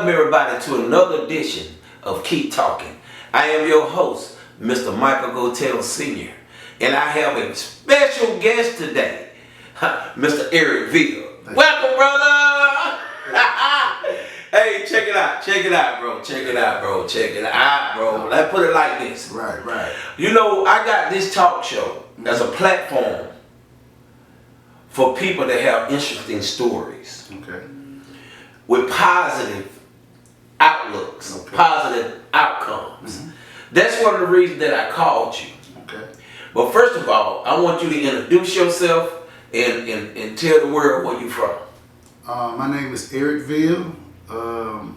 Welcome everybody to another edition of Keep Talking. I am your host, Mr. Michael Gotell Sr. And I have a special guest today, Mr. Eric Vil. Welcome, brother! Hey, check it out, bro. Check it out, bro. Let's put it like this. Right. You know, I got this talk show as a platform for people that have interesting stories. Okay. With positive outlooks, positive outcomes. Mm-hmm. That's one of the reasons that I called you. Okay. But first of all, I want you to introduce yourself and tell the world where you're from. My name is Eric Vil. I'm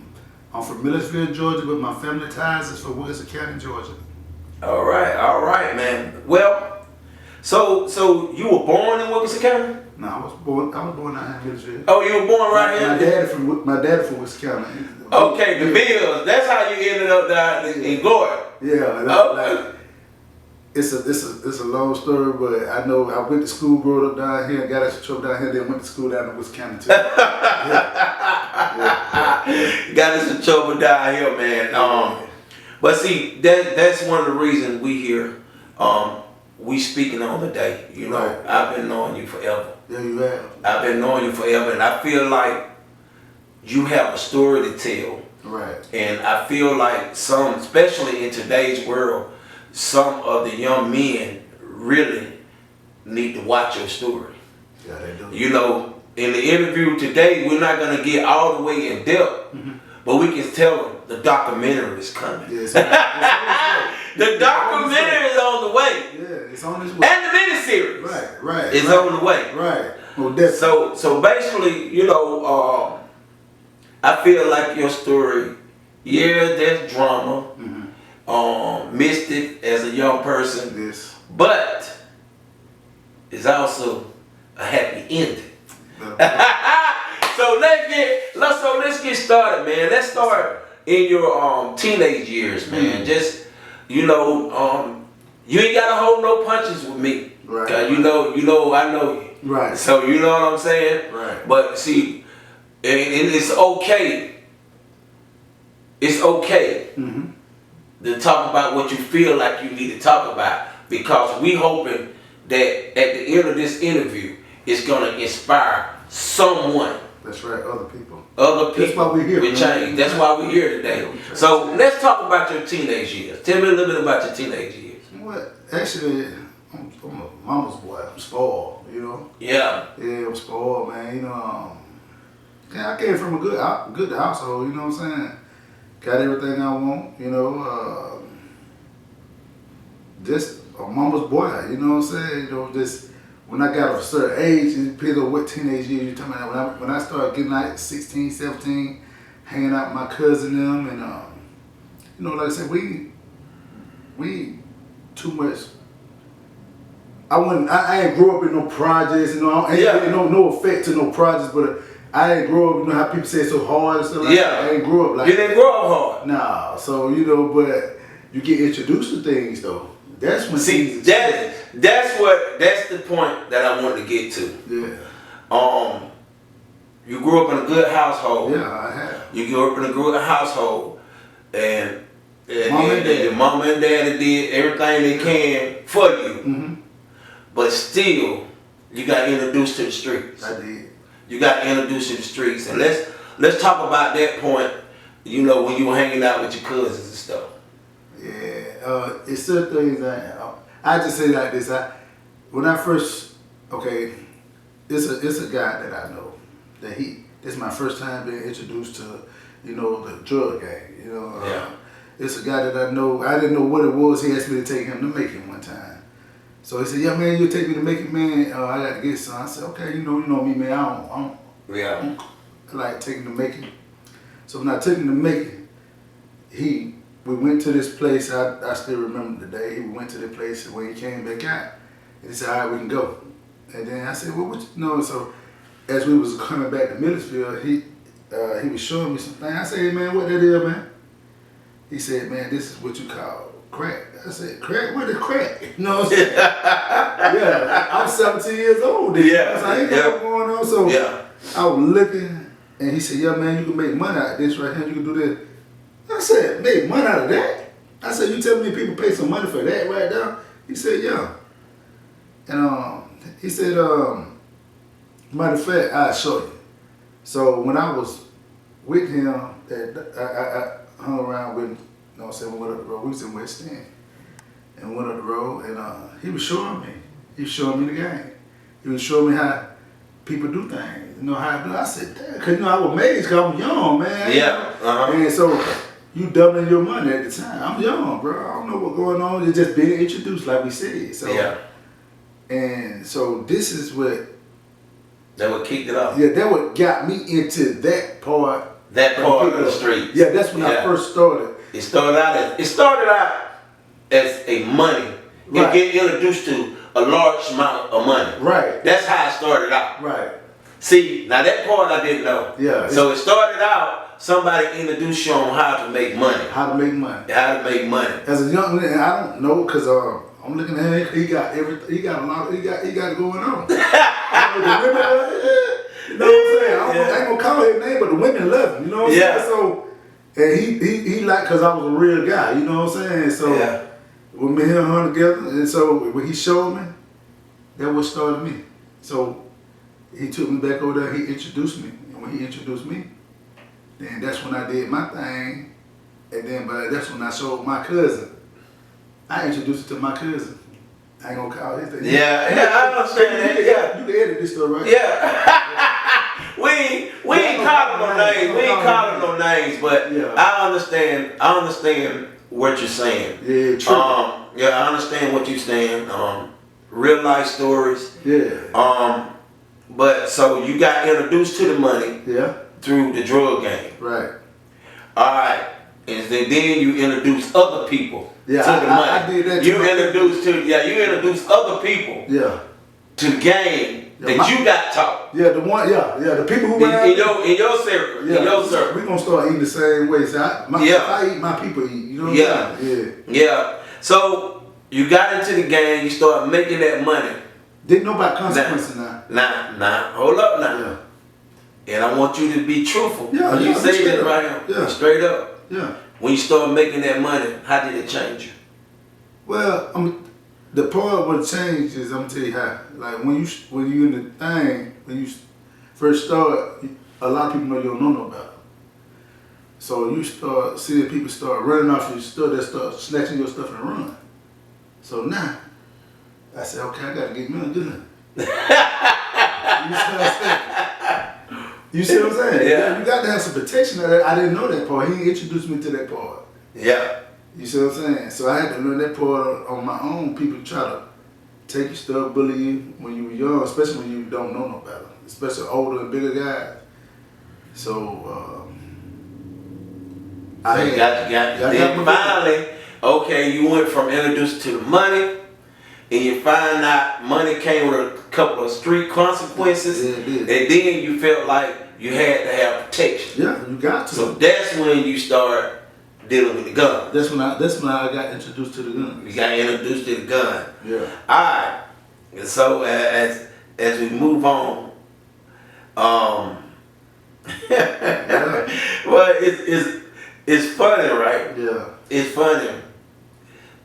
from Millersville, Georgia, but my family ties is from Wilson County, Georgia. All right, man. Well, so you were born in Wilson County? No, I was born out here in Millersville. Oh, you were born right here? My dad from Wilson County. Okay, the Veals. That's how you ended up down in Glory. Yeah. It's a long story, but I know I went to school growing up down here, got us in trouble down here, then went to school down in Wilson County too. Got us in trouble down here, man. But see, that's one of the reasons we here. We speaking on the day. You know, right. I've been knowing you forever. Yeah, you have. I've been knowing you forever, and I feel like you have a story to tell. Right. And I feel like some, especially in today's world, some of the young men really need to watch your story. Yeah, they do. You know, in the interview today, we're not going to get all the way in depth, but we can tell them the documentary is coming. Yes. The documentary is on the way. Yeah, it's on its way. And the miniseries. Right. It's on the way. Right. Well, definitely. So basically, you know, I feel like your story, there's drama, mystic as a young person, yes, but it's also a happy ending. So let's get started, man. Let's start in your teenage years, man. Just you know, you ain't gotta hold no punches with me, right? Cause you know I know you, right? So you know what I'm saying, right? But see, and it's okay. It's okay to talk about what you feel like you need to talk about, because we hoping that at the end of this interview, it's gonna inspire someone. That's right, other people. That's why we're here. With change. That's why we're here today. So let's talk about your teenage years. Tell me a little bit about your teenage years. Well, actually, I'm a mama's boy. I'm spoiled, you know. Yeah. Yeah, I'm spoiled, man. You know, I came from a good household. You know what I'm saying? Got everything I want. You know, just a mama's boy. You know what I'm saying? You know, just. When I got a certain age, it depends on what teenage years you're talking about. When I started getting like 16, 17, hanging out with my cousin and them, and you know, like I said, we too much. I ain't grow up in no projects, you know. I ain't no effect to no projects, but I ain't grow up. You know how people say it's so hard and stuff like that. I ain't grow up like that. You didn't grow up hard. Nah, so you know, but you get introduced to things though. That's when that's the point that I wanted to get to. Yeah. You grew up in a good household. Yeah, I have. You grew up in a good household, and your mama and daddy did everything they can for you. Mm-hmm. But still, you got introduced to the streets. I did. You got introduced to the streets, and let's talk about that point. You know, when you were hanging out with your cousins and stuff. Yeah, it's certain things I just say like this. When I first, it's a guy that I know that this is my first time being introduced to, you know, the drug gang. You know, it's a guy that I know. I didn't know what it was. He asked me to take him to Macon one time. So he said, "Yeah, man, you take me to Macon, man. I got to get some." I said, "Okay, you know me, man. I don't like taking to Macon." So when I took him to Macon, we went to this place. I still remember the day. We went to the place, and when he came back out, and he said, "All right, we can go." And then I said, "Well, what you know?" So as we was coming back to Millersville, he was showing me something. I said, "Hey, man, what that is, man?" He said, "Man, this is what you call crack." I said, "Crack? What is crack?" You know what I'm saying? Yeah, I'm 17 years old then. Yeah. So I ain't got going on. So I was looking, And he said, yeah, man, you can make money out of this right here. You can do this. I said, make money out of that? I said, you telling me people pay some money for that right now? He said, yeah. And he said, matter of fact, I'll show you. So when I was with him, I hung around with him, you know what I'm saying, we went up the road. We was in West End. And went up the road, and he was showing me. He was showing me the game. He was showing me how people do things. You know, how I do. I said, damn, because, you know, I was amazed because I'm young, man. Yeah. And so you doubling your money at the time. I'm young, bro. I don't know what's going on. It's just being introduced, like we said. So, yeah. And so this is what... That what kicked it off. Yeah, that what got me into that part. That part of the street. Yeah, that's when I first started. It started out as a money. You get introduced to a large amount of money. Right. That's how it started out. Right. See, now that part I didn't know. Yeah. So it started out, somebody introduced you on how to make money. How to make money. How to make money. As a young man, I don't know, because I'm looking at him, he got everything, he got a lot, he got it going on. You know what I'm saying? I ain't gonna call his name, but the women love him, you know what I'm saying? So, and he like, because I was a real guy, you know what I'm saying? So, when me and him hung together, and so when he showed me, that what started me. So, he took me back over there, he introduced me, and when he introduced me, then that's when I did my thing, and then that's when I showed my cousin. I introduced it to my cousin. I ain't gonna call his name. Yeah, I understand that. Yeah, you can edit this stuff, right? Yeah. we ain't calling no names. We ain't calling no names, but I understand what you're saying. Yeah, true. I understand what you're saying. Real life stories. Yeah. But so you got introduced to the money. Yeah. Through the drug game. Right. All right. And then you introduce other people to the money. I did that you introduce other people to the game that you got taught. Yeah, the people who went in your circle. In your circle. We're gonna start eating the same way. So if I eat, my people eat. You know what I'm saying? Yeah. So you got into the game, you started making that money. Didn't know about consequences now. Nah, hold up now. Yeah. And I want you to be truthful. Yeah, when you say that right now. Yeah. Straight up. Yeah. When you start making that money, how did it change you? Well, the part what changed is, I'm gonna tell you how. Like when you in the thing, when you first start, a lot of people know you don't know about it. So you start seeing people start running off your stuff, they start snatching your stuff and run. So now, I said, okay, I gotta get me on dinner. You see what I'm saying? You see what I'm saying? Yeah. You got to have some protection of that. I didn't know that part. He introduced me to that part. Yeah. You see what I'm saying? So I had to learn that part on my own. People try to take your stuff, bully you when you were young, especially when you don't know no better, especially older and bigger guys. So finally, okay, you went from introduced to the money, and you find out money came with a couple of street consequences, and then you felt like you had to have protection. Yeah, you got to. So that's when you start dealing with the gun. That's when I got introduced to the gun. You got introduced to the gun. Yeah. All right. So as we move on, well, it's funny, right? Yeah. It's funny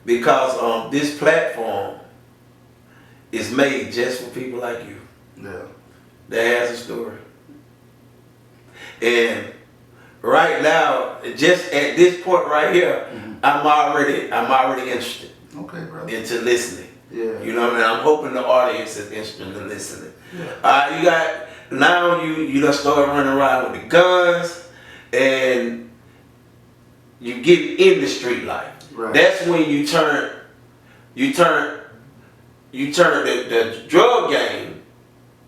because this platform is made just for people like you. Yeah. That has a story. And right now, just at this point right here, I'm already interested. Okay, brother. Into listening. Yeah. You know what I mean? I'm hoping the audience is interested in listening. Yeah. You got now you done started running around with the guns and you get in the street life. Right. That's when you turn the drug game,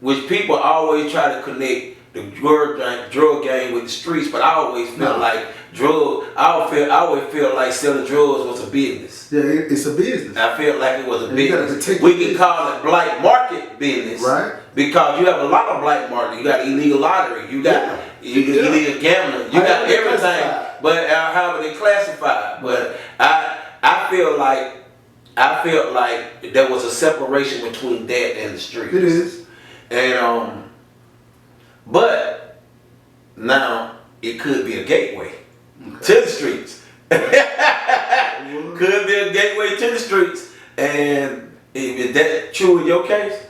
which people always try to connect the drug game with the streets, but I always felt like I always feel like selling drugs was a business. Yeah, it's a business. I feel like it was a business. We can call it black market business, right? Because you have a lot of black market. You got illegal lottery. You got illegal gambling. You got everything. But how they classified? But I feel like there was a separation between that and the streets. It is. And but now it could be a gateway to the streets. Could be a gateway to the streets. And is that true in your case?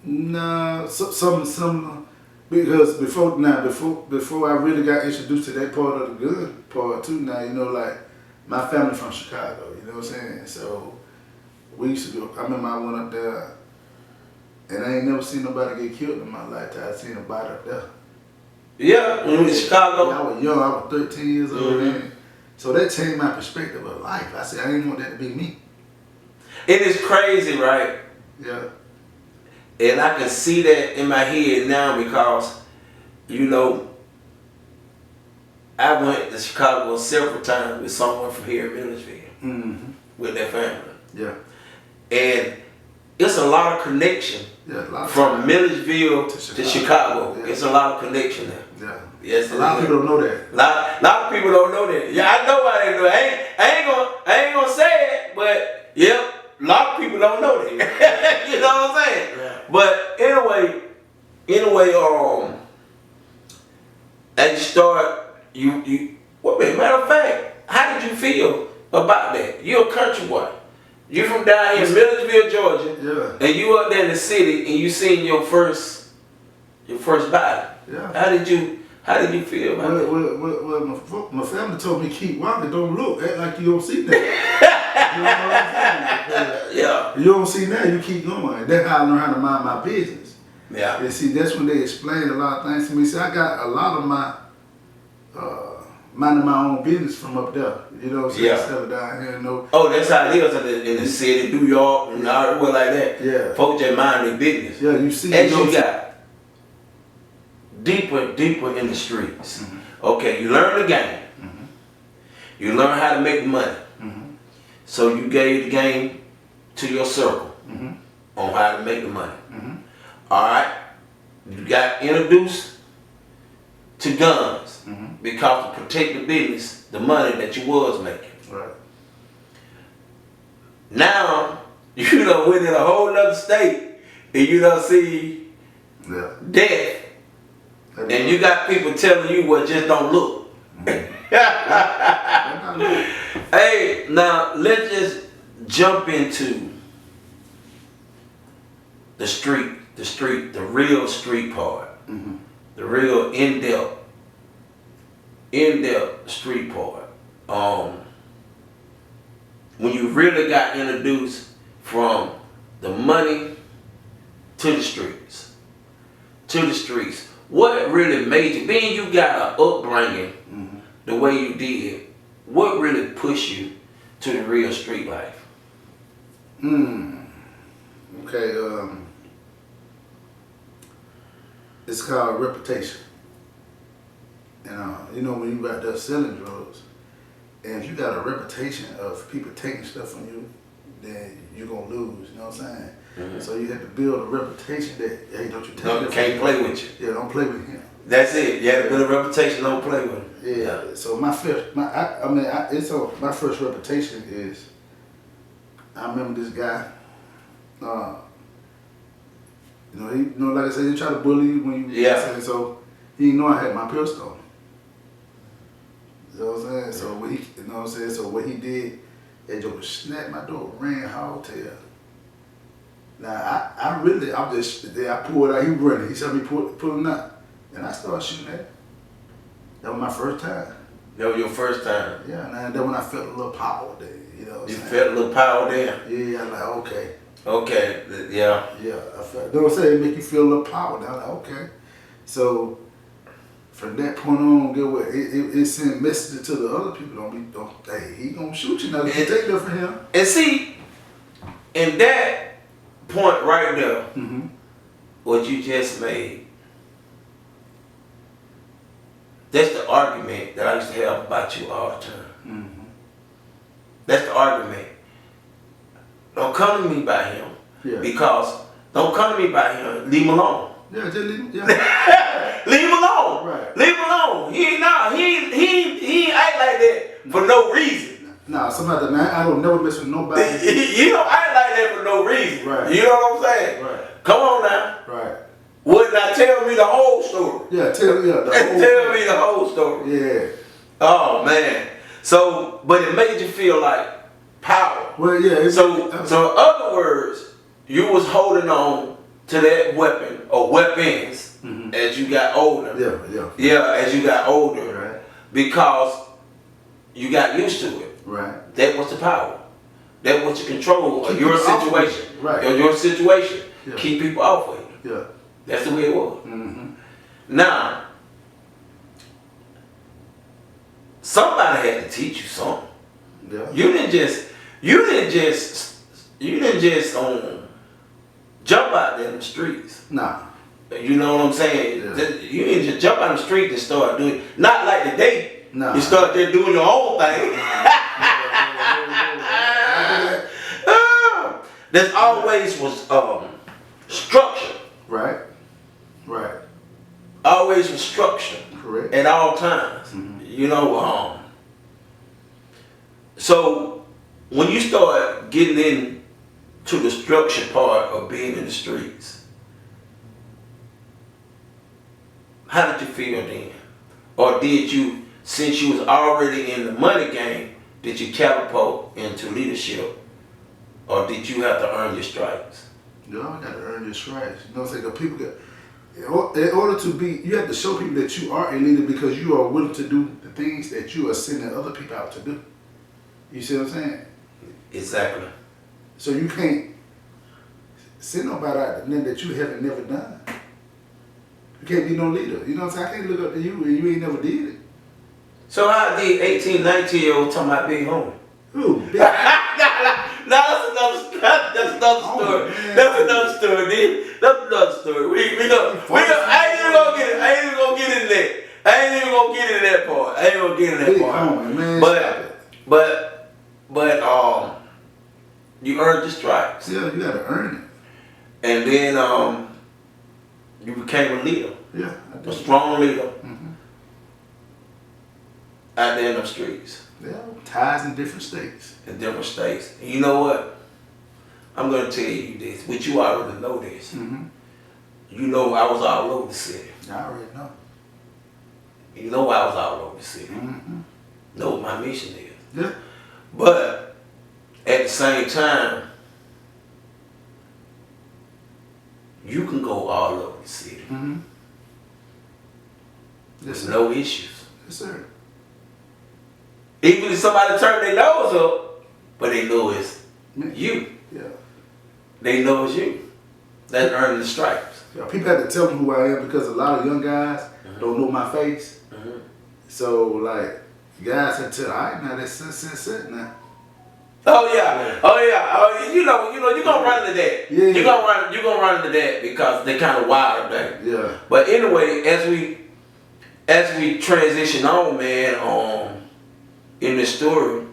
No, some because before I really got introduced to that part of the gun part too. Now you know, like my family from Chicago. You know what I'm saying? So we used to go. I remember I went up there, and I ain't never seen nobody get killed in my lifetime. I seen a body up there. Yeah, when you in Chicago. Yeah, I was young. I was 13 years old then. So that changed my perspective of life. I said I didn't want that to be me. It is crazy, right? Yeah. And I can see that in my head now because, you know, I went to Chicago several times with someone from here in Milledgeville with their family. Yeah. And it's a lot of connection from Milledgeville to Chicago. Yeah. It's a lot of connection there. Yeah. Yes, a lot of people don't know that. Lot of people don't know that. Yeah, I know why they do it. I ain't gonna say it, but yep. A lot of people don't know that. You know what I'm saying? Yeah. But anyway, as you start, matter of fact, how did you feel about that? You're a country boy. You from down here in Milledgeville, Georgia, and you up there in the city, and you seen your first body. Yeah. How did you feel about that? Well, my family told me keep walking, don't look, act like you don't see that. You know what I'm saying? Yeah. You don't see that, you keep going. That's how I learned how to mind my business. Yeah. And see, that's when they explained a lot of things to me. See, I got a lot of my minding my own business from up there. You know what I'm saying? Yeah. Instead of down here, you know. Oh, that's how it is in the city, New York, and everywhere like that. Yeah. Folks that mind their business. Yeah, you see. As you got deeper in the streets. Okay, you learn the game. You learn how to make money. So you gave the game to your circle on how to make the money. All right, you got introduced to guns because to protect the business, the money that you was making. Right. Now you done went in a whole other state and you done see death. And you got people telling you what just don't look. Hey, now let's just jump into the real street part. The real in-depth street part. When you really got introduced from the money to the streets. What really made you, being you got an upbringing the way you did, what really pushed you to the real street life? Okay, it's called reputation. And you know, when you out there selling drugs, and if you got a reputation of people taking stuff from you, then you're gonna lose, you know what I'm saying? So you have to build a reputation that, hey, don't you take that. Can't play with you. Yeah, don't play with him. That's it. You have to build a reputation, don't play with him. Yeah. So my first reputation is, I remember this guy, like I said, he try to bully you when you, so he didn't know I had my pistol. You know what I'm saying? So what he did, that joker snapped my door, ran hotel. Now I pulled out, he was running. He saw me pulling out. And I started shooting at him. That was my first time. That was your first time? Yeah, and then when I felt a little power there, you know what I'm saying? You felt a little power there? Yeah, I'm like, okay. Okay, yeah. Yeah, I felt, you know what I'm saying? It make you feel a little power there. I'm like, okay. So, from that point on, get what? It sent messages to the other people. Hey, he gonna shoot you now. You take that from him. And see, in that point right there, what you just made, that's the argument that I used to have about you all the time. That's the argument. Don't come to me by him. Yeah. Because don't come to me by him. Leave him alone. Yeah, just leave him. Yeah. Leave him alone. Right. Leave him alone. He ain't act like that for no reason. Nah, somebody, man, I don't never mess with nobody. You don't act like that for no reason. Right. You know what I'm saying? Right. Come on now. Right. Would not tell me the whole story. Yeah, tell me the whole story. Yeah. Oh man. So, but it made you feel like power. Well, yeah. So in other words, you was holding on to that weapon or weapons as you got older. Yeah, as you got older. Right. Because you got used to it. Right. That was the power. That was the control of your situation. Right. Of your situation. Yeah. Keep people off of you. Yeah. That's the way it was. Mm-hmm. Now, somebody had to teach you something. Yeah. You didn't just jump out there in the streets. Nah. You know what I'm saying? Yeah. You didn't just jump out in the street and start doing, not like today. Nah. You start there doing your own thing. There's always was structure. Right. Right. Always was structure. Correct. At all times. Mm-hmm. You know, so when you start getting into the structure part of being in the streets, how did you feel then? Or did you, since you was already in the money game, did you catapult into leadership? Or did you have to earn your stripes? You got to earn your stripes. You know what I'm saying? 'Cause people get, in order to be, you have to show people that you are a leader because you are willing to do the things that you are sending other people out to do. You see what I'm saying? Exactly. So you can't send nobody out to nothing that you haven't never done. You can't be no leader. You know what I'm saying? I can't look up to you and you ain't never did it. So how did 18, 19-year-old talking about being home? Who? No, that's another story. That's another story, dude. That's another story. I ain't even gonna get in there. I ain't even gonna get into that part. I ain't gonna get in that part. Man, but you earned your stripes. Yeah, you gotta earn it. And then you became a leader. Yeah, I did. A strong leader. Mm-hmm. Out there in the streets. Yeah, ties in different states. In different states. And you know what? I'm gonna tell you this, which you already know this. Mm-hmm. You know I was all over the city. I already know. You know I was all over the city. Mm-hmm. Know what my mission is. Yeah. But at the same time, you can go all over the city. Mm-hmm. Yes, There's sir. no issues. Yes, sir. Even if somebody turn their nose up, but they know it's you. Yeah. They know it's you. That's earning the stripes. Yeah, people have to tell them who I am because a lot of young guys don't know my face. Mm-hmm. So, like, guys have to tell, all right, now that's it now. Oh yeah. Oh, you know, you're gonna run into that. Yeah. You're gonna run into that because they kind of wild up there. Yeah. But anyway, as we transition on, man, in this story,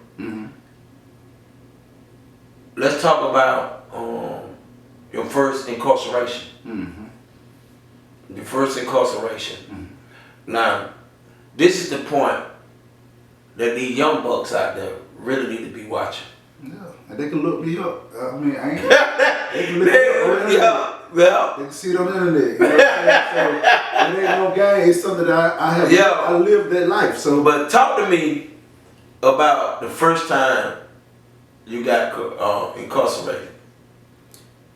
let's talk about your first incarceration. Mm-hmm. Your first incarceration. Mm-hmm. Now, this is the point that these young bucks out there really need to be watching. Yeah, and they can look me up. I mean, I ain't. They can look me up on the internet. Yeah. They can see it on the internet. You know what I'm saying? So, it ain't no game. It's something that I have. Yeah. I lived that life. So, but talk to me about the first time you got incarcerated.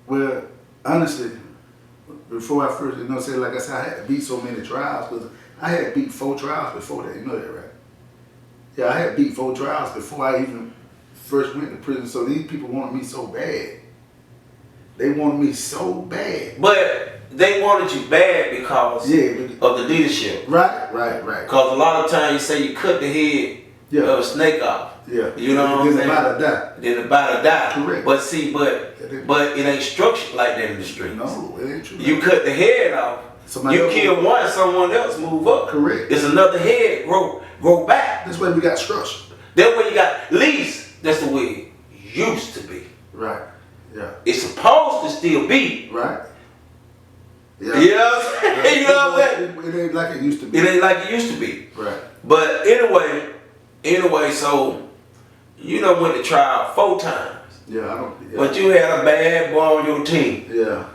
Well, honestly, before I first, you know what I'm saying, like I said, I had to beat so many trials because I had beat 4 trials before that. You know that, right? Yeah, I had beat 4 trials before I even first went to prison. So these people wanted me so bad. They wanted me so bad. But they wanted you bad because of the leadership. Right. Because a lot of times you say you cut the head of a snake off. Yeah. You know what I'm saying? About to die. Then about to die. Correct. But see, but it ain't structured like that in the streets. No, it ain't true. You cut the head off. You kill one, someone else move up. Correct. It's another head grow back. That's why we got structure. That's what you got. At least that's the way it used to be. Right. Yeah. It's supposed to still be. Right. Yeah. You know what I'm saying? You know what I'm saying? It ain't like it used to be. It ain't like it used to be. Right. But anyway, so you done went to trial 4 times. Yeah, I don't. Yeah. But you had a bad boy on your team. Yeah.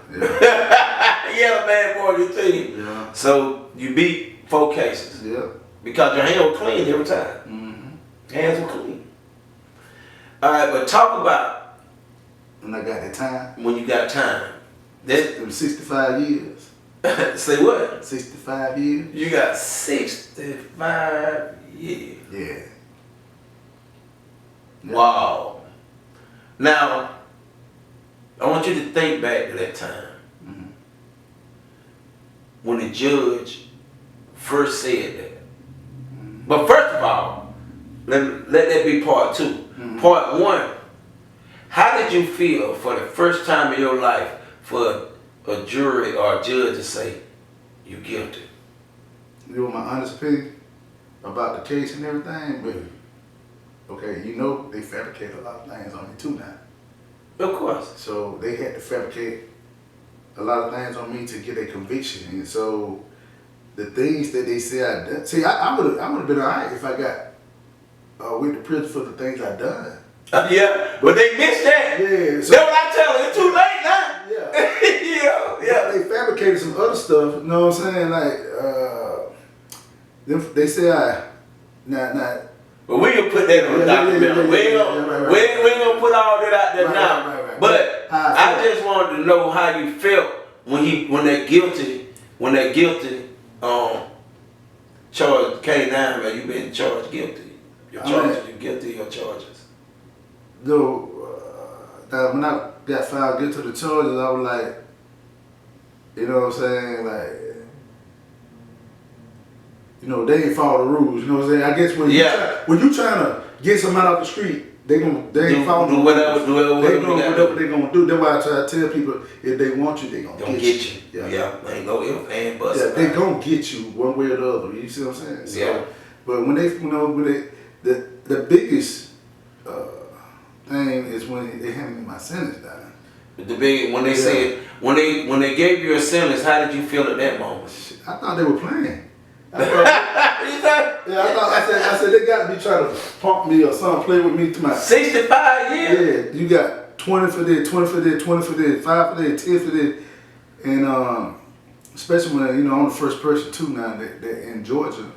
You had a bad boy on your team. Yeah. So you beat 4 cases. Yeah. Because your hands were clean every time. Mm-hmm. Hands were clean. All right, but talk about when I got that time. when you got time. Them 65 years. Say what? 65 years. You got 65 years. Yeah. Wow. Now, I want you to think back to that time. Mm-hmm. When the judge first said that. But first of all, let that be part 2. Mm-hmm. Part 1, how did you feel for the first time in your life for a jury or a judge to say, you guilty? You know my honest opinion about the case and everything, but okay, you know they fabricate a lot of things on me too now. Of course. So they had to fabricate a lot of things on me to get a conviction, and so the things that they say I done. See, I would have been alright if I got went to prison for the things I done. Yeah, but they missed that. Yeah, so, that's what I tell them. It's too late now. Yeah. yeah. They fabricated some other stuff. You know what I'm saying? Like, they say I not. But we can put that on the documentary. We ain't gonna put all that out there now. Right. But I just wanted to know how you felt when that guilty charge came down, man. You been charged guilty. Your charges, you guilty of your charges. Though, when I got found guilty of the charges, I was like, you know what I'm saying, like, you know, they ain't follow the rules. You know what I'm saying? I guess when you trying to get somebody off the street, they ain't follow the rules. They gonna whatever they gonna do. That's why I try to tell people, if they want you, they gonna get you. Yeah, ain't no if and buts. Yeah, they gonna get you one way or the other. You see what I'm saying? So, but when the biggest thing is when they handed me my sentence down. When they said when they gave you a sentence, how did you feel at that moment? I thought they were playing. I said they got to be trying to pump me or something, play with me to my 65 years. Yeah, you got 20 for this, 20 for this, 20 for this, 5 for this, 10 for this, and especially when I'm the first person too now that in Georgia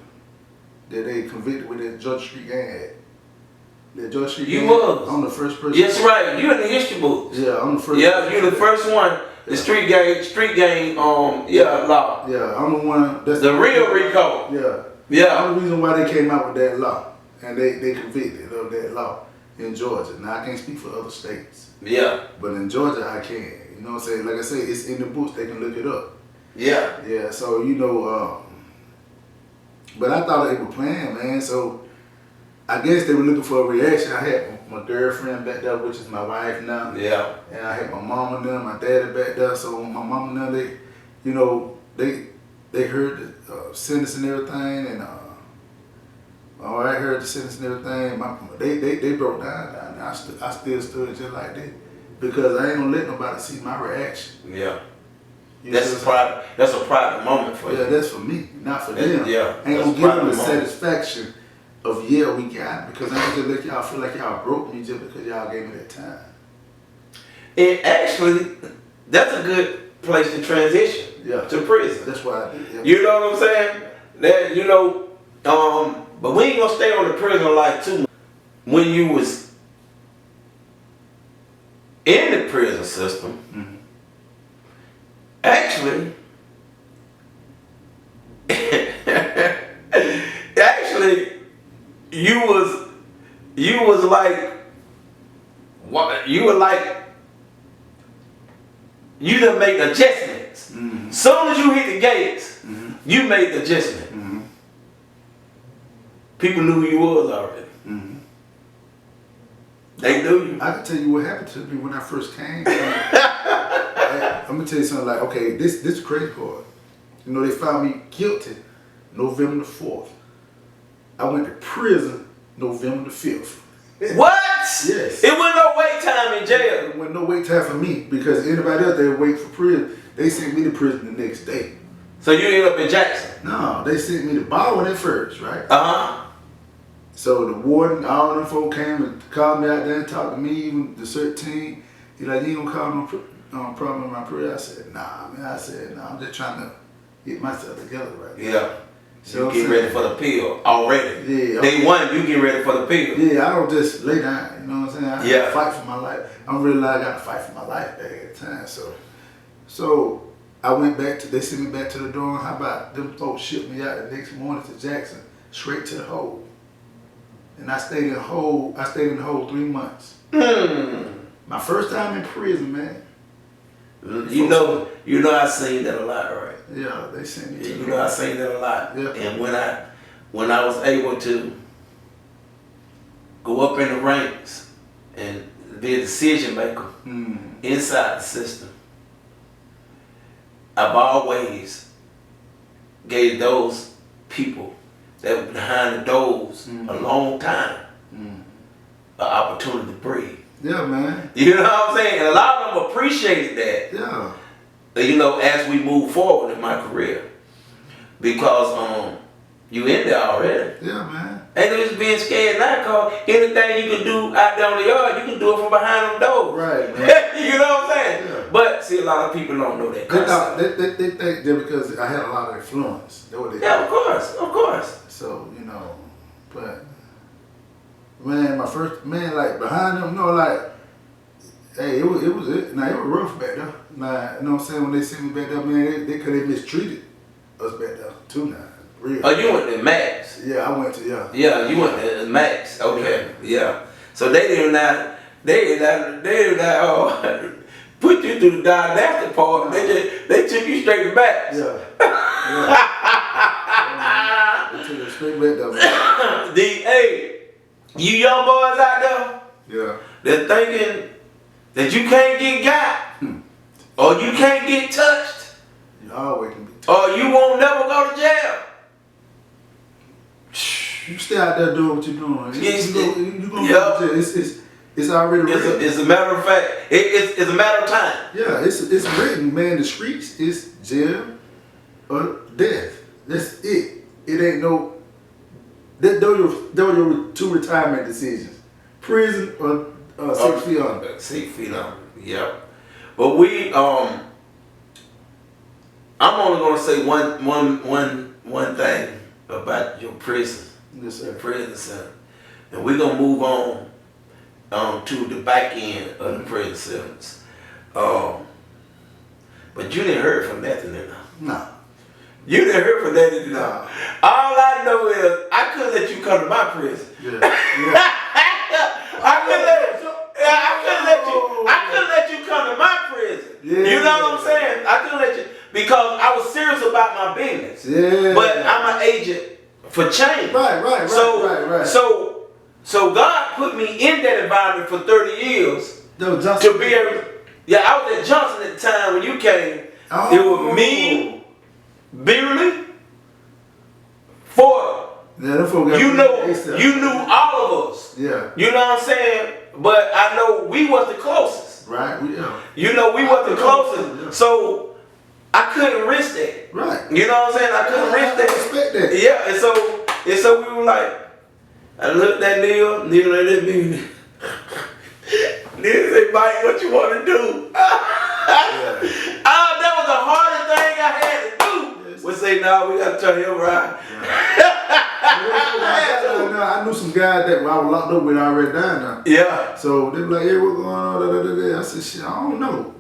that they convicted with that Georgia Street gang act. That Georgia Street gang. Was. I'm the first person. Yes, right. You in the history books. Yeah, I'm the first. Yeah, you're the first one. The street gang, law. Yeah, I'm the one. That's the real RICO. Yeah. I'm the reason why they came out with that law, and they convicted of that law in Georgia. Now I can't speak for other states. Yeah. But in Georgia I can. You know what I'm saying? Like I say, it's in the books. They can look it up. Yeah. Yeah. So but I thought they were playing, man. So I guess they were looking for a reaction. I had my girlfriend back there, which is my wife now. Yeah. And I had my mom and them, my daddy back there. So my mom and them, they heard the sentence and everything, and I heard the sentence and everything. They broke down. And I still stood just like that because I ain't gonna let nobody see my reaction. Yeah. That's a private moment for you. Yeah, that's for me, not for them. Yeah. Ain't gonna give them the satisfaction of we got it, because I ain't just let y'all feel like y'all broke me just because y'all gave me that time. And actually, that's a good place to transition to prison. That's why I did. Yeah. You know what I'm saying? That but we ain't gonna stay on the prison life too much. When you was in the prison system, actually, you was like, what? You were like, you done make adjustments. Soon as you hit the gates, you made the adjustment. People knew who you was already. They knew you. I can tell you what happened to me when I first came. I'm gonna tell you something like, okay, this is crazy part. They found me guilty November the 4th. I went to prison November the 5th. What? Yes. It wasn't no wait time in jail. It wasn't no wait time for me because anybody else they wait for prison, they sent me to prison the next day. So you ended up in Jackson? No, they sent me to Baldwin at first, right? So the warden, all them folk came and called me out there and talked to me, even the CERT team. He like, you ain't gonna call no problem in my prayer? I said, nah, man. I said, nah, I'm just trying to get myself together right now. Yeah. So you get ready for the pill already. Yeah. Day one, you get ready for the pill. Yeah, I don't just lay down. You know what I'm saying? I Yeah. fight for my life. I'm really like I got to fight for my life back at the time. So I went back to. They sent me back to the dorm. How about them folks shipped me out the next morning to Jackson, straight to the hole. And I stayed in the hole. 3 months. My first time in prison, man. You know, I seen that a lot, right? Yeah, they sent me to You know, I seen that a lot. Yeah. And when I was able to go up in the ranks and be a decision maker inside the system, I've always gave those people that were behind the doors a long time an opportunity to breathe. Yeah, man. You know what I'm saying? And a lot of them appreciated that. Yeah. You know, as we move forward in my career, because you in there already. Yeah, man. Ain't no just being scared now, cause anything you can do out there on the yard, you can do it from behind them doors. Right, man. You know what I'm saying? Yeah. But see, a lot of people don't know that. They think that because I had a lot of influence. That's what they Yeah, think. of course. So, you know, but man, my first man, like behind them, you know, like, hey, it was rough back there. Nah, you know what I'm saying? When they sent me back there, man, they could have mistreated us back there too. Now, real. Oh, you went to Max? Yeah, I went to Yeah, you went to Max. Okay, yeah. So they did not put you through the didactic part. They took you straight to Max. Yeah. They took you straight back there, man. Hey, you young boys out there, Yeah. they're thinking that you can't get got, or you can't get touched, You always can be or you won't never go to jail. You stay out there doing what you're doing. You gonna Yep. go to jail. It's already written. It's a matter of fact. It's a matter of time. Yeah, it's written, man. The streets is jail or death. That's it. It ain't no. Those are your two retirement decisions: prison or 6 feet under. 6 feet under. Yeah. But I'm only gonna say one thing about your prison. Yes, sir. Prison center, and we're gonna move on to the back end of the prison sentence. But you didn't hear from nothing enough. Nah. You didn't hear from nothing enough. All I know is I couldn't let you come to my prison. Yeah. I couldn't let you come to my prison. Yeah. You know what I'm saying? I couldn't let you, because I was serious about my business. Yeah. But I'm an agent for change. Right. So God put me in that environment for 30 years No, Johnson. to be able. Yeah, I was at Johnson at the time when you came. Oh. It was me, Beerly, Ford. Yeah, them folks got You ASAP. knew all of us. Yeah. You know what I'm saying? But I know we was the closest. Right. You know, we was the closest. So I couldn't risk that. Right. You know what I'm saying? I couldn't risk that. I respect that. Yeah, and so we were like, I looked at Neil looked at me. Neil said, Mike, what you want to do? That was the hardest thing I had to do. Yes. We say, no, we got to turn him around. I knew some guys that I was locked up with already down now. Yeah. So they were like, hey, what's going on? I said, shit, I don't know.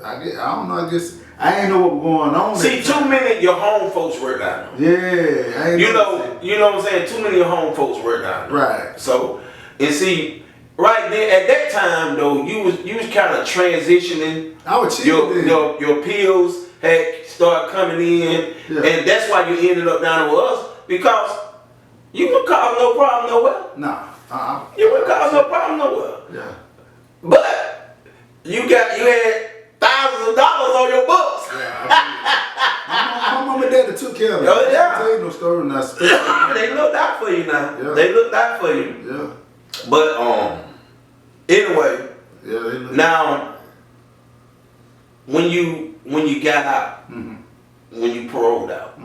I don't know. I guess I ain't know what was going on. See, too many of your home folks were down. Yeah, I ain't You know what I'm saying? Too many of your home folks were down. Right. So, and see, right there at that time though, you was kind of transitioning. I was chilling. Your pills had started coming in, and that's why you ended up down with us, because you wouldn't cause no problem nowhere. Nah. You wouldn't cause no problem nowhere. Yeah. But you had thousands of dollars on your books. Yeah. My mom and daddy took care of me. Oh, yeah. I tell you no story now. They looked out for you now. Yeah. They looked out for you. Yeah. But anyway, Yeah. They looked. now when you got out, when you paroled out,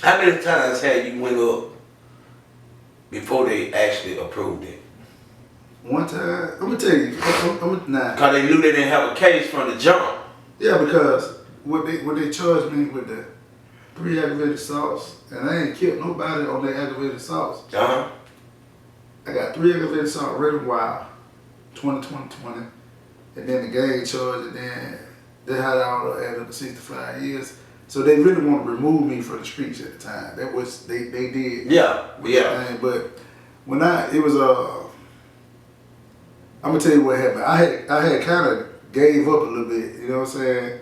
how many times had you went up before they actually approved it? one time, I'm gonna tell you, nah. Cause they knew they didn't have a case from the jump. Yeah, because what they charged me with the 3 aggravated assaults, and I ain't killed nobody on their aggravated assaults. I got 3 aggravated assault red wild, 2020, and then the gang charge, and then they had all added up to 65 years. So they really want to remove me from the streets at the time. That was they did. Yeah. But when it was I'm gonna tell you what happened. I had kind of gave up a little bit. You know what I'm saying?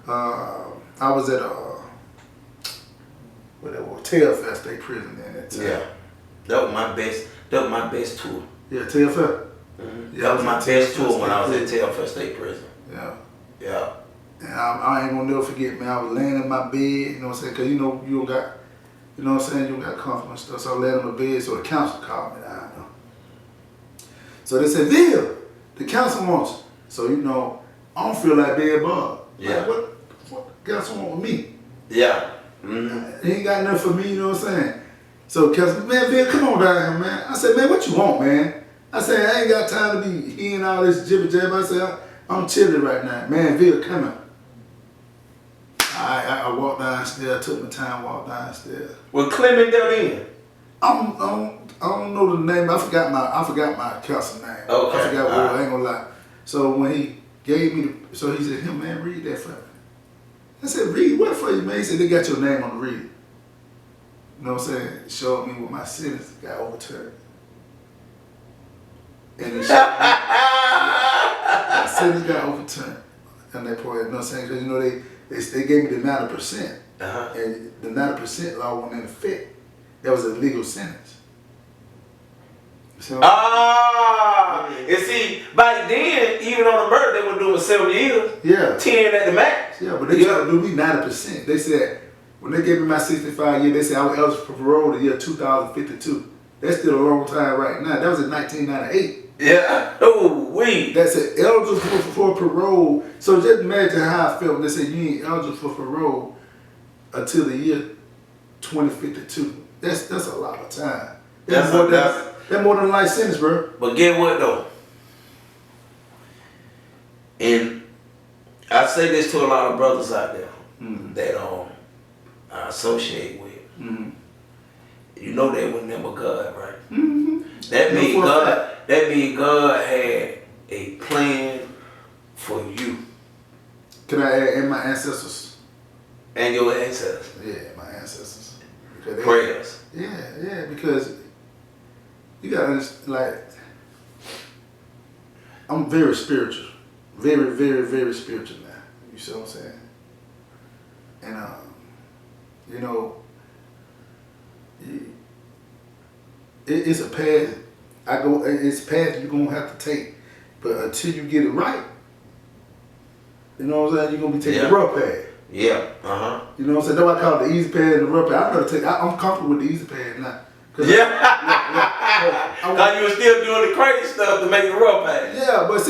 I was at Tailfair State Prison at that time. Yeah. That was my best. That was my best tour. Yeah, Tailfair. Mm-hmm. That was my best tour when I was at Tailfair State Prison. Yeah. And I ain't gonna never forget, man. I was laying in my bed. You know what I'm saying? Cause you don't got, you know what I'm saying? You don't got comfort and stuff. So I laid on the bed. So the council called me. I don't know. So they said, Veal, the council wants you. So you know, I don't feel like being bothered. Yeah. Like, what the council want with me? Yeah. Mm-hmm. He ain't got nothing for me, you know what I'm saying? So council, man, Veal, come on down here, man. I said, man, what you want, man? I said, I ain't got time to be hearing all this jibber jabber. I said, I'm chilling right now. Man, Veal, come here. I walked downstairs, took my time, walked downstairs. Well, Clement got in. I don't know the name. I forgot my council name. Okay. I forgot what. I ain't gonna lie. So when he gave me so he said, "Here, man, read that for me." I said, "Read what for you, man?" He said, "They got your name on the read." You know what I'm saying? It showed me what my sentence got overturned. And it showed me my sentence got overturned. And that point, you know what I'm saying? Because you know they gave me the 90%, and the 90% law went in effect. That was a legal sentence. So, and see, back then, even on the murder, they were doing 7 years. Yeah. 10 at the max. Yeah, but they tried to do me 90%. They said, when they gave me my 65 year, they said I was eligible for parole the year 2052. That's still a long time right now. That was in 1998. Yeah. Oh, wait. That's it, eligible for parole. So just imagine how I felt when they said you ain't eligible for parole until the year 2052. That's a lot of time. That's more than a life sentence, bro. But get what though? And I say this to a lot of brothers out there that I associate with. Mm-hmm. You know they were never God, right? Mm-hmm. That means God had a plan for you. Can I add and my ancestors? And your ancestors. Yeah, my ancestors. Prayers. Yeah, because you gotta understand, like, I'm very spiritual. Very, very, very spiritual now. You see what I'm saying? And, you know, it's a path. It's a path you're gonna have to take. But until you get it right, you know what I'm saying, you're gonna be taking the rough path. Yeah. You know what I'm saying? That's why I call it the easy path and the rough path. I'm comfortable with the easy path now. Cause you were still doing the crazy stuff to make it rough path. Yeah, but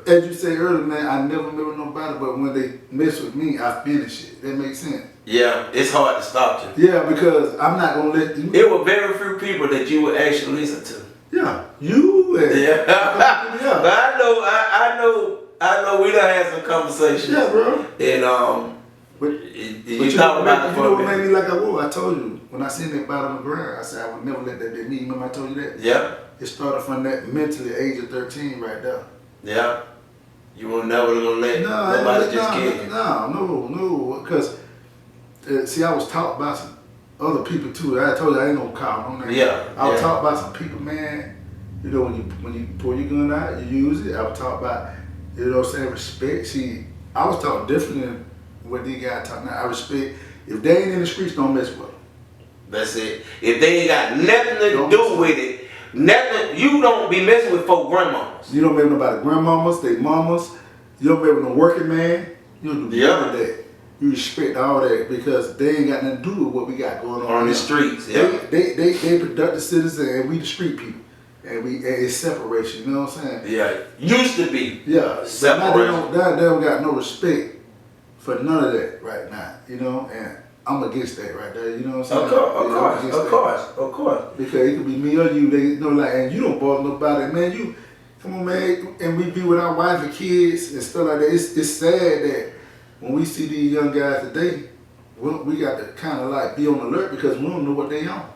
as you said earlier, man, I never remember nobody, but when they mess with me, I finish it. That makes sense. Yeah, it's hard to stop you. Yeah, because I'm not gonna let you. It were very few people that you would actually listen to. Yeah, you. Yeah. But I know we done had some conversations. Yeah, bro. And but you talk about it for you know what made me like I was? I told you when I seen that bottom of the ground, I said I would never let that be me. Remember I told you that? Yeah. It started from that mentally age of 13 right there. Yeah. You were never gonna let nobody just kill you. No, because see, I was taught by some other people too. I told you I ain't gonna call no name. Yeah. I was taught by some people, man. You know, when you pull your gun out, you use it. I was taught by, you know what I'm saying, respect. See, I was taught different than what these guys talk now. I respect. If they ain't in the streets, don't mess with them. That's it. If they ain't got nothing to do with it, nothing, you don't be messing with folk grandmamas. You don't mess with nobody grandmamas, they mamas. You don't mess with no working man. You don't do none of that. You respect all that because they ain't got nothing to do with what we got going on the streets. Yeah. They productive citizens and we the street people. And it's separation, you know what I'm saying? Yeah. Used to be. Yeah. Separation. Now they don't got no respect for none of that right now, you know, and I'm against that right there, you know what I'm saying? Of course. Because it could be me or you, they you know, like, and you don't bother nobody, man. Come on, man, and we be with our wives and kids and stuff like that. It's sad that when we see these young guys today, we got to kind of like be on alert because we don't know what they on.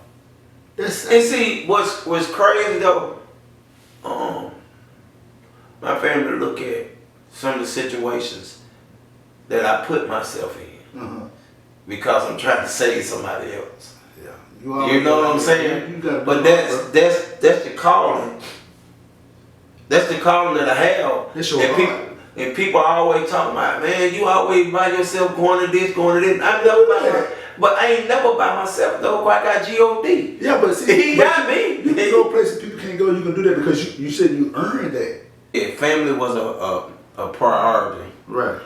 That's sad. And see, what's crazy though, my family look at some of the situations that I put myself in because I'm trying to save somebody else. Yeah, you know what I'm saying? But that's the calling. That's the calling that I have. It's your heart. And people always talking about, man, you always by yourself going to this, going to this. I'm never by myself. But I ain't never by myself though. I got G.O.D. Yeah, but see, he got me. You can go places people can't go. You can do that because you said you earned that. If family was a priority. Right.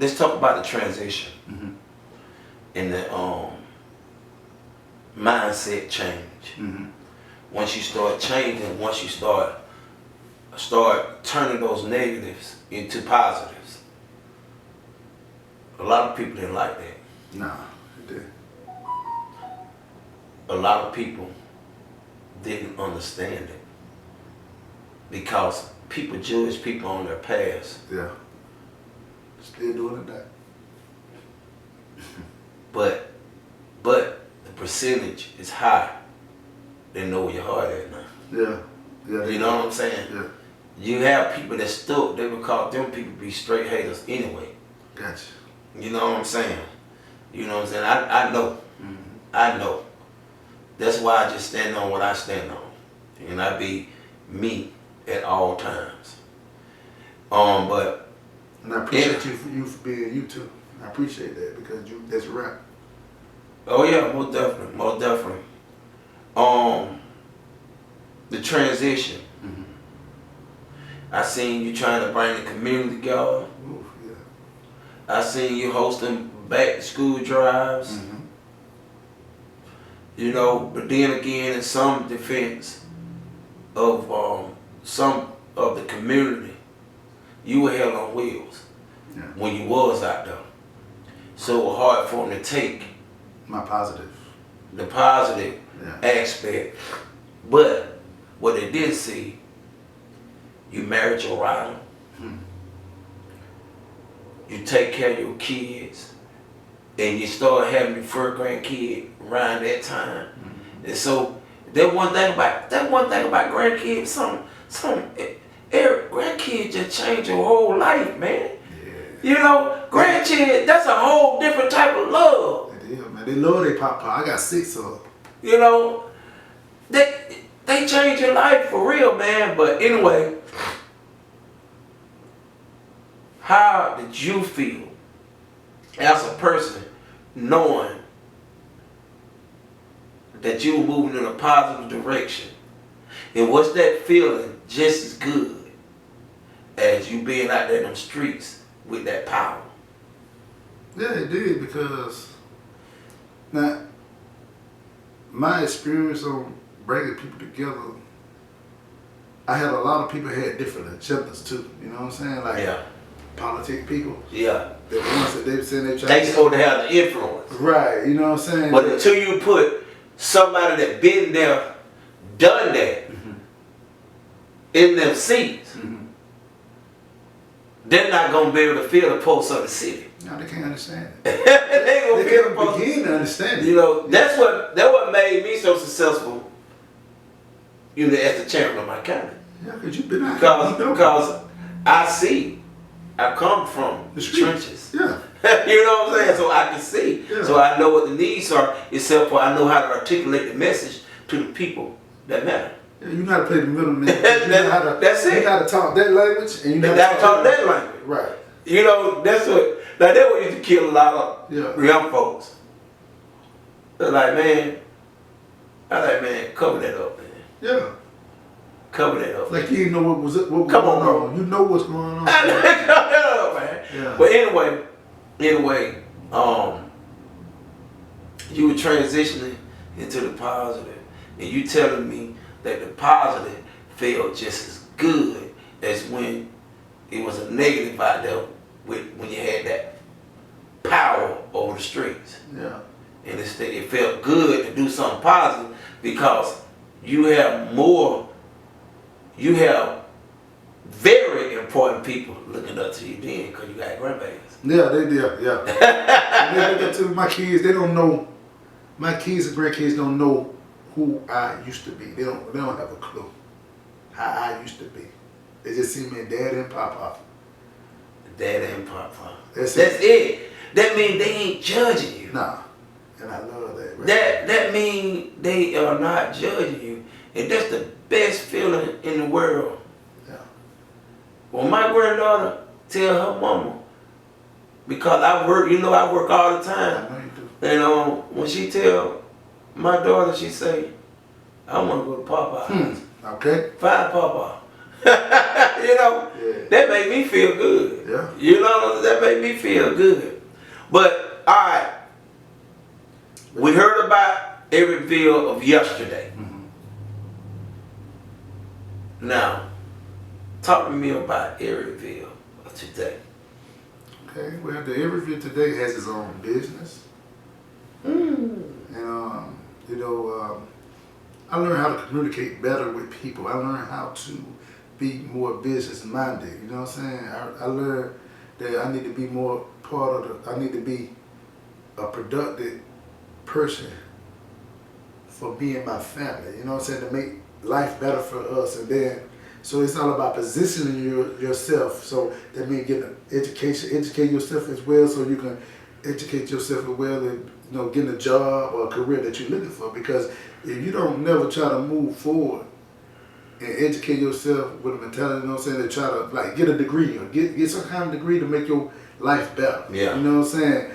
Let's talk about the transition and the mindset change. Once you start changing, once you start turning those negatives into positives. A lot of people didn't like that. Nah, they didn't. A lot of people didn't understand it because people judge people on their past. Yeah. Still doing it that. But the percentage is high. They know where your heart is now. Yeah. Yeah. You know what I'm saying? Yeah. You have people that stuck, they would call them people be straight haters anyway. Gotcha. You know what I'm saying? You know what I'm saying? I know. I know. That's why I just stand on what I stand on. And I be me at all times. But and I appreciate you for being you too. I appreciate that because that's rap. Oh yeah, most definitely. Most definitely. The transition. I seen you trying to bring the community together. Ooh, yeah. I seen you hosting back to school drives. You know, but then again, in some defense of some of the community, you were held on wheels when you was out there. So it was hard for them to take my positive, the positive aspect. But what they did see, you married your rider. You take care of your kids, and you start having your first grandkid around that time. And so that one thing about grandkids, grandkids just change your whole life, man. Yeah. You know, grandkids, that's a whole different type of love. It is, man. They love their Pawpaw. I got 6 of them. You know, they change your life for real, man. But anyway, how did you feel as a person knowing that you were moving in a positive direction? And was that feeling just as good as you being out there in them streets with that power? Yeah, it did because now my experience on bringing people together, I had a lot of people who had different agendas too. You know what I'm saying? Like politic people. Yeah. The ones that they were saying they supposed to have the influence. Right. You know what I'm saying? But until you put somebody that been there, done that, in them seats, they're not gonna be able to feel the pulse of the city. No, they can't understand it. They ain't gonna feel the pulse. Begin to understand it. You know, that's what made me so successful. You know, as the chairman of my county. Yeah, because you've been out. Because I come from the trenches. Yeah. You know what I'm saying? So I can see. Yeah. So I know what the needs are, except for I know how to articulate the message to the people that matter. Yeah, you know how to play the middleman. That's it. You know how to talk that language, and you know how to talk that language. Right. You know, that's what used to kill a lot of young folks. They're like, man, cover that up, man. Yeah. Cover that up. Like you didn't know what was going on. You know what's going on. Cover that up, man. Yeah. But anyway, you were transitioning into the positive, and you telling me that the positive felt just as good as when it was a negative out there when you had that power over the streets. Yeah. And it felt good to do something positive because you have very important people looking up to you then because you got grandbabies. Yeah, they did. Yeah. And they look up to my kids. They don't know. My kids and grandkids don't know who I used to be. They don't have a clue how I used to be. They just see me as Dad and Pawpaw. Dad and Pawpaw. That's it. That means they ain't judging you. Nah. And I love that. Right? That means they are not judging you. And that's the best feeling in the world. Yeah. When my granddaughter tell her mama, because I work all the time. I know you do. And when she tell my daughter, she say, I want to go to Pawpaw. Okay. Find Pawpaw. Yeah. That make me feel good. Yeah. That make me feel good. But, all right. We heard about Eric Vil of yesterday. Now, talk to me about Eric Vil of today. Okay, well, the Eric Vil today has his own business. And, I learned how to communicate better with people. I learned how to be more business-minded. You know what I'm saying? I learned that I need to be more I need to be a productive person for me and my family. You know what I'm saying? To make life better for us. And then, so it's all about positioning yourself. So that means getting educate yourself as well, so you can educate yourself as well, and getting a job or a career that you're looking for. Because if you don't never try to move forward and educate yourself with a mentality, you know what I'm saying, to try to get a degree or get some kind of degree to make your life better. Yeah. You know what I'm saying?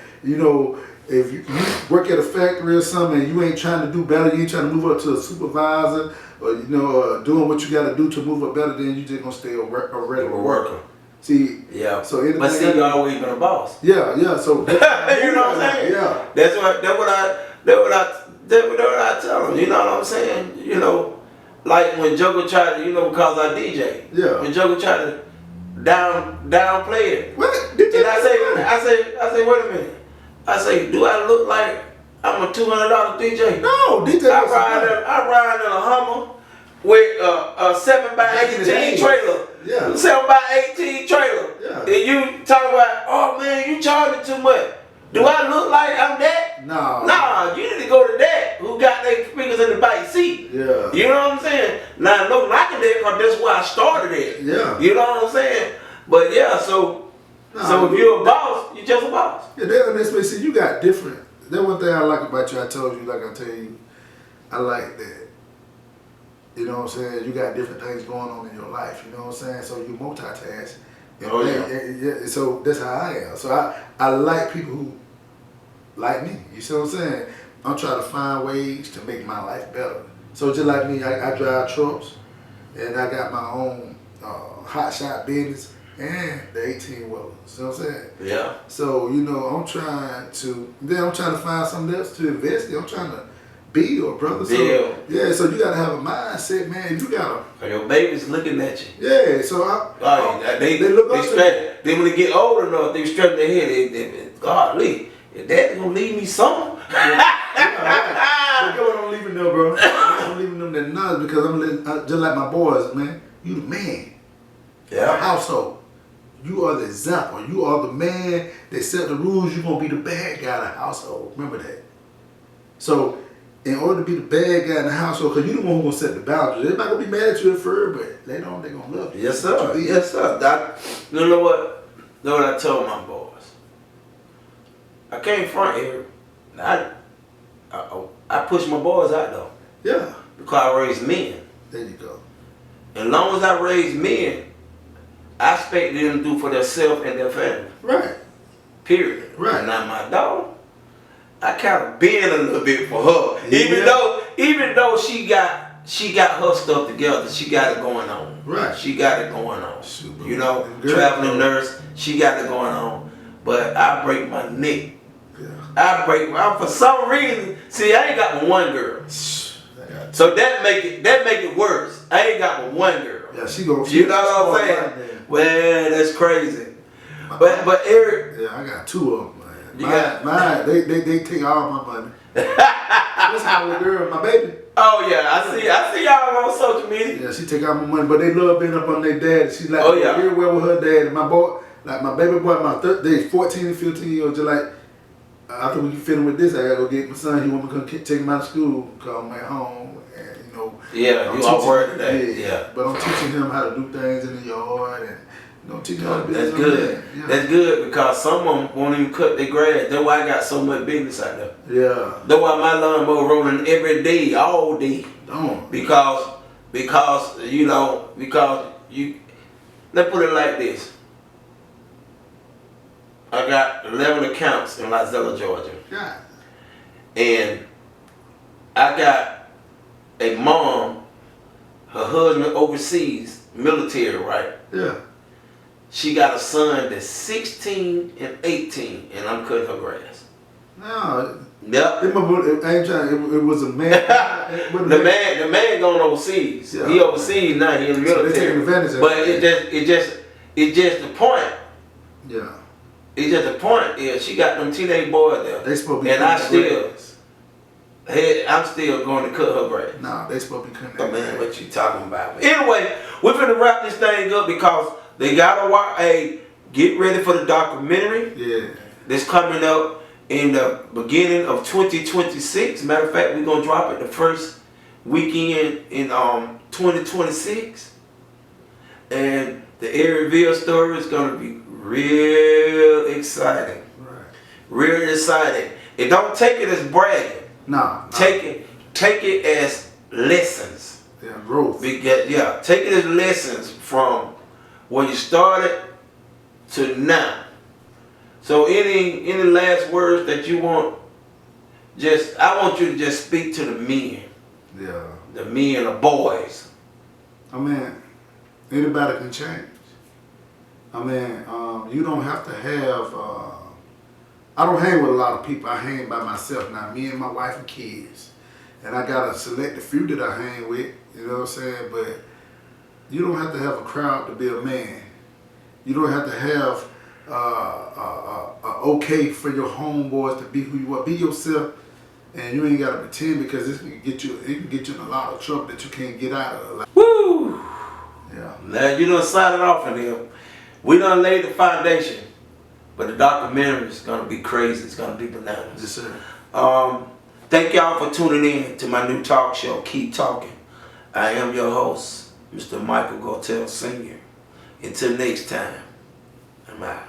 If you work at a factory or something and you ain't trying to do better, you ain't trying to move up to a supervisor or doing what you got to do to move up better, then you just gonna stay a regular worker. See, yeah. So but see, you always been a boss. Yeah. So you know what I'm saying? Yeah. That's what I tell them. You know what I'm saying? Like when Joker tried to, because I DJ. Yeah. When Joker tried to downplay it. What? And I say, wait a minute. I say, do I look like I'm a $200 DJ? No, DJ. I ride in a Hummer with a 7x18 trailer. Yeah. 7x18 trailer. Yeah. And you talking about, oh man, you charging too much. Do I look like I'm that? No. Nah, you need to go to that who got their fingers in the back seat. Yeah. You know what I'm saying? Now, no knocking that because that's where I started at. Yeah. You know what I'm saying? But yeah, so if you're a boss, you're just a boss. Yeah, that's what see, you got different. That one thing I like about you, I told you, like I tell you, I like that. You know what I'm saying? You got different things going on in your life. You know what I'm saying? So you multitask. Oh yeah. So that's how I am. So I like people who like me. You see what I'm saying? I'm trying to find ways to make my life better. So just like me, I drive trucks, and I got my own hot shot business and the 18-wheeler. See what I'm saying? Yeah. So I'm trying to find something else to invest in. I'm trying to build, brother. So, yeah, so you gotta have a mindset, man. You gotta. Your baby's looking at you. Yeah, so they look up to me. Then when they get old enough, they strap their head. They golly, if daddy gonna leave me something. But go on, I'm leaving them, bro. I'm leaving them that nuts because I'm just like my boys, man. You the man. Yeah. Household. You are the example. You are the man that set the rules. You're gonna be the bad guy in the household. Remember that. So, in order to be the bad guy in the household, because you're the one who's gonna set the boundaries. Everybody gonna be mad at you at first, but later on they're gonna love you. Yes, sir. Yes, sir. You know what? I told my boys. I came front here. I push my boys out though. Yeah. Because I raised men. There you go. As long as I raise men, I expect them to do for themselves and their family. Right. Period. Right. Now my daughter, I kind of bend a little bit for her. Yeah. Even though she got her stuff together, she got it going on. Right. She got it going on. Super. Traveling nurse, she got it going on. But I break my neck. Yeah. For some reason, see, I ain't got but one girl. So that make it worse. I ain't got but one girl. Yeah, she gonna. You know what I'm saying? Well, that's crazy. But Eric. Yeah, I got two of them, man. Mine, they take all my money. This my little girl, my baby. Oh yeah, I see y'all on social media. Yeah, she take out my money, but they love being up on their dad. She like, Oh, yeah. everywhere with her dad. And my boy, like my baby boy, they 14 and 15 years old, just like, after we get finished with this, I gotta go get my son. He want me to come take him out of school, come at home, and you know. Yeah, you all work today. Yeah. But I'm teaching him how to do things in the yard and teaching him how to be. That's good. Yeah. That's good because some of them won't even cut their grass. That's why I got so much business out there. Yeah. That's why my lawnmower rolling every day, all day. Because you. Let's put it like this. I got 11 accounts in Lizella, Georgia. Yeah. And I got a mom, her husband overseas, military, right? Yeah. She got a son that's 16 and 18, and I'm cutting her grass. No. Yep. It was a man. the man going overseas. Yeah. He overseas now. He in the military. So they taking advantage of it. It's just the point. Yeah. It's just the point is she got them teenage boys there. They supposed to be. And I'm still going to cut her grass. Nah, they supposed to be cutting. Oh man, what you talking about? Anyway, we're finna wrap this thing up because they gotta watch. Get ready for the documentary. Yeah. That's coming up in the beginning of 2026. Matter of fact, we're gonna drop it the first weekend in 2026. And the Eric Vil story is gonna be real exciting. Right. Real exciting. And don't take it as bragging. No. Take it as lessons. Yeah, growth. Take it as lessons from where you started to now. So any last words that you want? I want you to just speak to the men. Yeah. The men, the boys. I mean, anybody can change. I mean, you don't have to have. I don't hang with a lot of people. I hang by myself now. Me and my wife and kids, and I got a select few that I hang with. You know what I'm saying? But you don't have to have a crowd to be a man. You don't have to have okay for your homeboys to be who you are. Be yourself, and you ain't gotta pretend because it can get you in a lot of trouble that you can't get out of. Woo! Yeah. Now you done signed it off on him. We done laid the foundation, but the documentary is gonna be crazy. It's gonna be bananas. Yes, sir. Thank y'all for tuning in to my new talk show, Keep Talking. I am your host, Mr. Michael Gotell Sr. Until next time, I'm out.